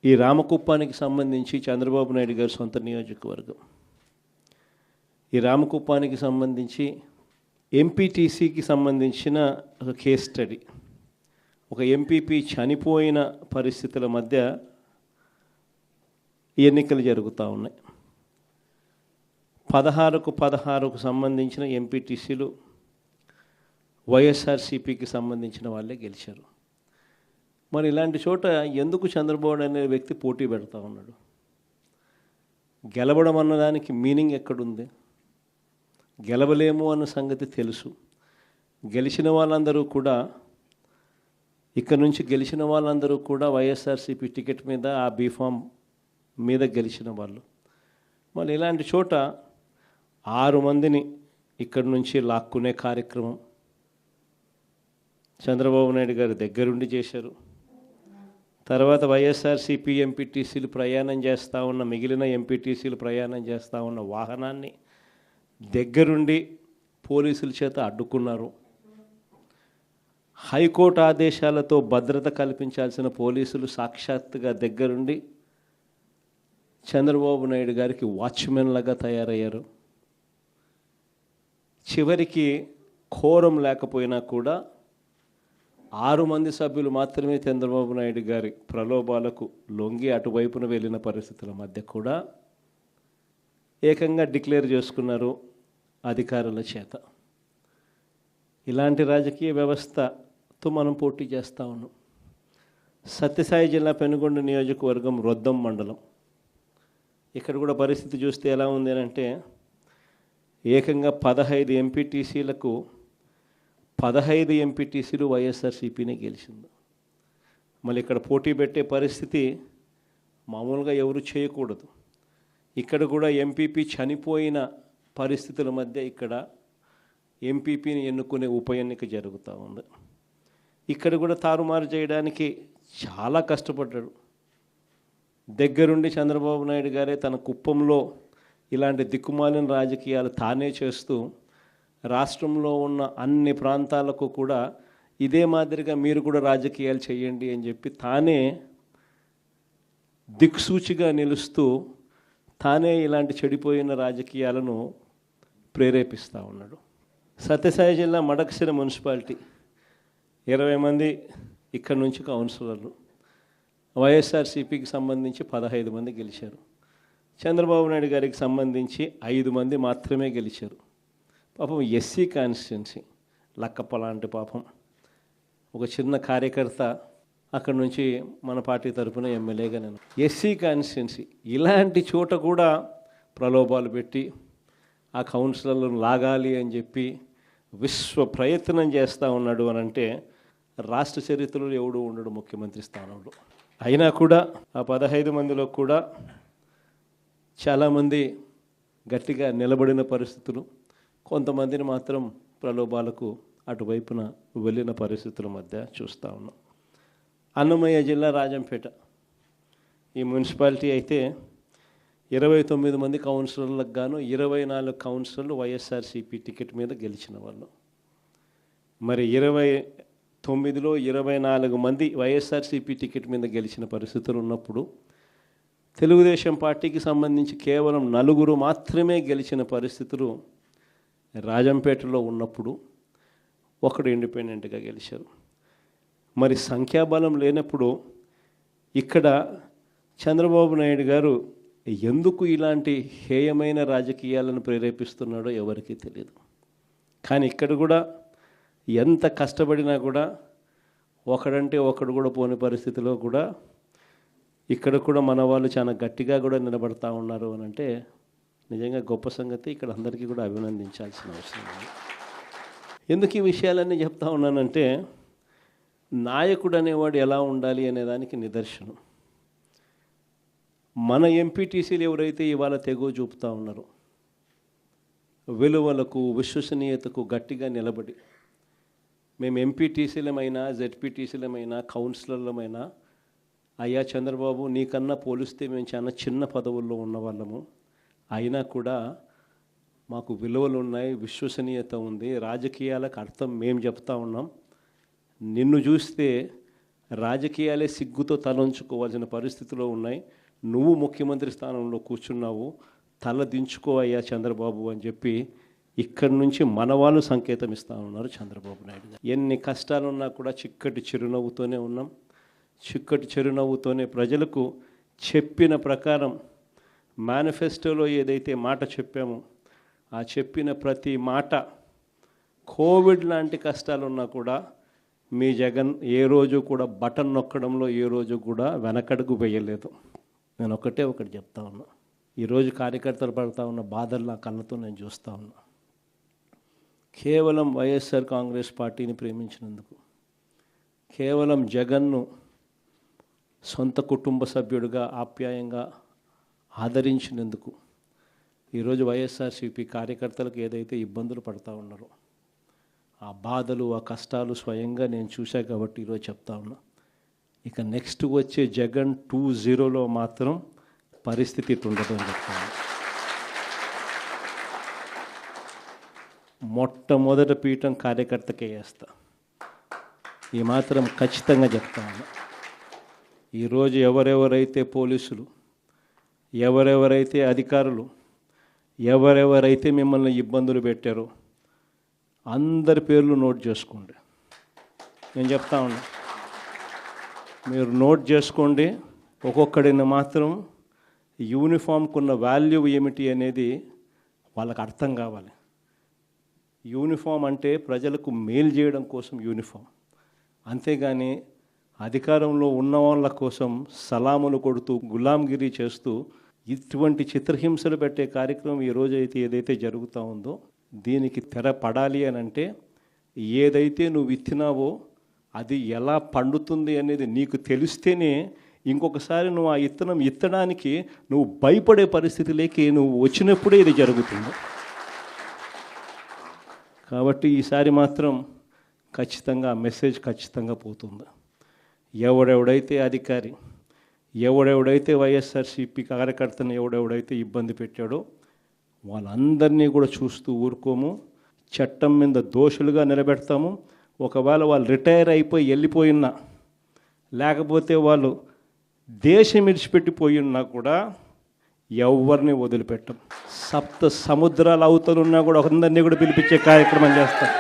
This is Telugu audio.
ఈ రామకుప్పానికి సంబంధించి చంద్రబాబు నాయుడు గారి సొంత నియోజకవర్గం. ఈ రామకుప్పానికి సంబంధించి ఎంపీటీసీకి సంబంధించిన ఒక కేస్ స్టడీ. ఒక ఎంపీపీ చనిపోయిన పరిస్థితుల మధ్య ఎన్నికలు జరుగుతూ ఉన్నాయి. 16కు సంబంధించిన ఎంపీటీసీలు వైఎస్ఆర్సీపీకి సంబంధించిన వాళ్ళే గెలిచారు. మరి ఇలాంటి చోట ఎందుకు చంద్రబాబు అనే వ్యక్తి పోటీ పెడతా ఉన్నాడు? గెలవడం అన్నదానికి మీనింగ్ ఎక్కడుంది? గెలవలేము అన్న సంగతి తెలుసు. గెలిచిన వాళ్ళందరూ కూడా ఇక్కడ నుంచి గెలిచిన వాళ్ళందరూ కూడా వైఎస్ఆర్సీపీ టికెట్ మీద ఆ బీఫామ్ మీద గెలిచిన వాళ్ళు. మరి ఇలాంటి చోట 6 మందిని ఇక్కడి నుంచి లాక్కునే కార్యక్రమం చంద్రబాబు నాయుడు గారి దగ్గరుండి చేశారు. తర్వాత వైఎస్ఆర్సీపీ ఎంపీటీసీలు ప్రయాణం చేస్తూ ఉన్న మిగిలిన ఎంపీటీసీలు ప్రయాణం చేస్తూ ఉన్న వాహనాన్ని దగ్గరుండి పోలీసుల చేత అడ్డుకున్నారు. హైకోర్టు ఆదేశాలతో భద్రత కల్పించాల్సిన పోలీసులు సాక్షాత్తుగా దగ్గరుండి చంద్రబాబు నాయుడు గారికి వాచ్మెన్ లాగా తయారయ్యారు. చివరికి కోరం లేకపోయినా కూడా 6 మంది సభ్యులు మాత్రమే చంద్రబాబు నాయుడు గారి ప్రలోభాలకు లొంగి అటువైపున వెళ్ళిన పరిస్థితుల మధ్య కూడా ఏకంగా డిక్లేర్ చేసుకున్నారు అధికారుల చేత. ఇలాంటి రాజకీయ వ్యవస్థతో మనం పోటీ చేస్తూ ఉన్నాం. సత్యసాయి జిల్లా పెనుగొండ నియోజకవర్గం రొద్దం మండలం. ఇక్కడ కూడా పరిస్థితి చూస్తే ఎలా ఉంది అంటే ఏకంగా 15 ఎంపీటీసీలకు 15 ఎంపీటీసీలు వైఎస్ఆర్సీపీనే గెలిచింది. మళ్ళీ ఇక్కడ పోటీ పెట్టే పరిస్థితి మామూలుగా ఎవరు చేయకూడదు. ఇక్కడ కూడా ఎంపీపీ చనిపోయిన పరిస్థితుల మధ్య ఇక్కడ ఎంపీపీని ఎన్నుకునే ఉప ఎన్నిక జరుగుతూ ఉంది. ఇక్కడ కూడా తారుమారు చేయడానికి చాలా కష్టపడ్డాడు. దగ్గరుండి చంద్రబాబు నాయుడు గారే తన కుప్పంలో ఇలాంటి దిక్కుమాలిన రాజకీయాలు తానే చేస్తూ రాష్ట్రంలో ఉన్న అన్ని ప్రాంతాలకు కూడా ఇదే మాదిరిగా మీరు కూడా రాజకీయాలు చేయండి అని చెప్పి తానే దిక్సూచిగా నిలుస్తూ తానే ఇలాంటి చెడిపోయిన రాజకీయాలను ప్రేరేపిస్తూ ఉన్నాడు. సత్యసాయి జిల్లా మడకశిర మున్సిపాలిటీ 20 మంది ఇక్కడ నుంచి కౌన్సిలర్లు. వైఎస్ఆర్సీపీకి సంబంధించి 15 మంది గెలిచారు. చంద్రబాబు నాయుడు గారికి సంబంధించి 5 మంది మాత్రమే గెలిచారు. పాపం ఎస్సీ కాన్స్టిట్యున్సీ లక్కప్ప లాంటి పాపం ఒక చిన్న కార్యకర్త అక్కడి నుంచి మన పార్టీ తరఫున ఎమ్మెల్యేగా నేను ఎస్సీ కాన్స్టిట్యున్సీ ఇలాంటి చోట కూడా ప్రలోభాలు పెట్టి ఆ కౌన్సిలర్లను లాగాలి అని చెప్పి విశ్వ ప్రయత్నం చేస్తూ ఉన్నాడు అని అంటే రాష్ట్ర చరిత్రలో ఎవడు ఉండడు ముఖ్యమంత్రి స్థానంలో. అయినా కూడా ఆ 15 మందిలో కూడా చాలామంది గట్టిగా నిలబడిన పరిస్థితులు, కొంతమందిని మాత్రం ప్రలోభాలకు అటువైపున వెళ్ళిన పరిస్థితుల మధ్య చూస్తూ ఉన్నాం. అన్నమయ్య జిల్లా రాజంపేట ఈ మున్సిపాలిటీ అయితే 29 మంది కౌన్సిలర్లకు గాను 24 కౌన్సిలర్లు వైఎస్ఆర్సీపీ టికెట్ మీద గెలిచిన వాళ్ళు. మరి 29లో 24 మంది వైఎస్ఆర్సీపీ టికెట్ మీద గెలిచిన పరిస్థితులు ఉన్నప్పుడు తెలుగుదేశం పార్టీకి సంబంధించి కేవలం 4 మాత్రమే గెలిచిన పరిస్థితులు రాజంపేటలో ఉన్నప్పుడు ఒకడు ఇండిపెండెంట్గా గెలిచారు. మరి సంఖ్యాబలం లేనప్పుడు ఇక్కడ చంద్రబాబు నాయుడు గారు ఎందుకు ఇలాంటి హేయమైన రాజకీయాలను ప్రేరేపిస్తున్నాడో ఎవరికీ తెలియదు. కానీ ఇక్కడ కూడా ఎంత కష్టపడినా కూడా ఒకడంటే ఒకడు కూడా పోని పరిస్థితిలో కూడా ఇక్కడ కూడా మన వాళ్ళు చాలా గట్టిగా కూడా నిలబడతా ఉన్నారు అని అంటే నిజంగా గొప్ప సంగతి. ఇక్కడ అందరికీ కూడా అభినందించాల్సిన అవసరం ఉంది. ఎందుకు ఈ విషయాలన్నీ చెప్తా ఉన్నానంటే నాయకుడు అనేవాడు ఎలా ఉండాలి అనేదానికి నిదర్శనం. మన ఎంపీటీసీలు ఎవరైతే ఇవాళ తెగో చూపుతూ ఉన్నారో విలువలకు విశ్వసనీయతకు గట్టిగా నిలబడి మేము ఎంపీటీసీలమైనా జెడ్పీటీసీలమైనా కౌన్సిలర్లమైనా అయ్యా చంద్రబాబు నీకన్నా పోలిస్తే మేము చాలా చిన్న పదవుల్లో ఉన్నవాళ్ళము, అయినా కూడా మాకు విలువలు ఉన్నాయి, విశ్వసనీయత ఉంది, రాజకీయాలకు అర్థం మేము చెప్తా ఉన్నాం, నిన్ను చూస్తే రాజకీయాలే సిగ్గుతో తలంచుకోవాల్సిన పరిస్థితిలో ఉన్నాయి. నువ్వు ముఖ్యమంత్రి స్థానంలో కూర్చున్నావు, తల దించుకో అయ్యా చంద్రబాబు అని చెప్పి ఇక్కడి నుంచి మన వాళ్ళు సంకేతం ఇస్తా ఉన్నారు చంద్రబాబు నాయుడు గారు. ఎన్ని కష్టాలున్నా కూడా చిక్కటి చిరునవ్వుతోనే ఉన్నాం. చిక్కటి చిరునవ్వుతోనే ప్రజలకు చెప్పిన ప్రకారం మేనిఫెస్టోలో ఏదైతే మాట చెప్పామో ఆ చెప్పిన ప్రతి మాట, కోవిడ్ లాంటి కష్టాలున్నా కూడా మీ జగన్ ఏ రోజు కూడా బటన్ నొక్కడంలో ఏ రోజు కూడా వెనకడుగు వేయలేదు. నేను ఒకటి చెప్తా ఉన్నా. ఈరోజు కార్యకర్తలు పడుతూ ఉన్న బాధలు నా కళ్ళతో నేను చూస్తూ ఉన్నా. కేవలం వైఎస్ఆర్ కాంగ్రెస్ పార్టీని ప్రేమించినందుకు, కేవలం జగన్ను సొంత కుటుంబ సభ్యుడిగా ఆప్యాయంగా ఆదరించినందుకు ఈరోజు వైఎస్ఆర్సీపీ కార్యకర్తలకు ఏదైతే ఇబ్బందులు పడుతూ ఉన్నారో ఆ బాధలు, ఆ కష్టాలు స్వయంగా నేను చూశా కాబట్టి ఈరోజు చెప్తా ఉన్నా. ఇక నెక్స్ట్ వచ్చే జగన్ 2.0లో మాత్రం పరిస్థితి ఇట్లుండదు అని చెప్తాను. మొట్టమొదట పీఠం కార్యకర్తకే వేస్తా, ఈ మాత్రం ఖచ్చితంగా చెప్తాను. ఈరోజు ఎవరెవరైతే పోలీసులు, ఎవరెవరైతే అధికారులు, ఎవరెవరైతే మిమ్మల్ని ఇబ్బందులు పెట్టారో అందరి పేర్లు నోట్ చేసుకోండి. నేను చెప్తా ఉన్నా, మీరు నోట్ చేసుకోండి. ఒక్కొక్కడిని మాత్రం యూనిఫామ్కు ఉన్న వాల్యూ ఏమిటి అనేది వాళ్ళకి అర్థం కావాలి. యూనిఫామ్ అంటే ప్రజలకు మేలు చేయడం కోసం యూనిఫామ్, అంతేగాని అధికారంలో ఉన్న వాళ్ళ కోసం సలాములు కొడుతూ గులాంగిరి చేస్తూ ఇటువంటి చిత్రహింసలు పెట్టే కార్యక్రమం ఈరోజు అయితే ఏదైతే జరుగుతూ ఉందో దీనికి తెర పడాలి అని అంటే ఏదైతే నువ్వు విత్తినావో అది ఎలా పండుతుంది అనేది నీకు తెలిస్తేనే ఇంకొకసారి నువ్వు ఆ ఇత్తనం ఇత్తడానికి నువ్వు భయపడే పరిస్థితిలోకి నువ్వు వచ్చినప్పుడే ఇది జరుగుతుంది. కాబట్టి ఈసారి మాత్రం ఖచ్చితంగా మెసేజ్ ఖచ్చితంగా పోతుంది. ఎవడెవడైతే అధికారి, ఎవడెవడైతే వైఎస్ఆర్సీపీ కార్యకర్తను ఎవడెవడైతే ఇబ్బంది పెట్టాడో వాళ్ళందరినీ కూడా చూస్తూ ఊరుకోము. చట్టం మీద దోషులుగా నిలబెడతాము. ఒకవేళ వాళ్ళు రిటైర్ అయిపోయి వెళ్ళిపోయినా, లేకపోతే వాళ్ళు దేశం విడిచిపెట్టిపోయి ఉన్నా కూడా ఎవరిని వదిలిపెట్టం. సప్త సముద్రాల అవతలున్నా కూడా అందరినీ కూడా పిలిపించే కార్యక్రమం చేస్తాం.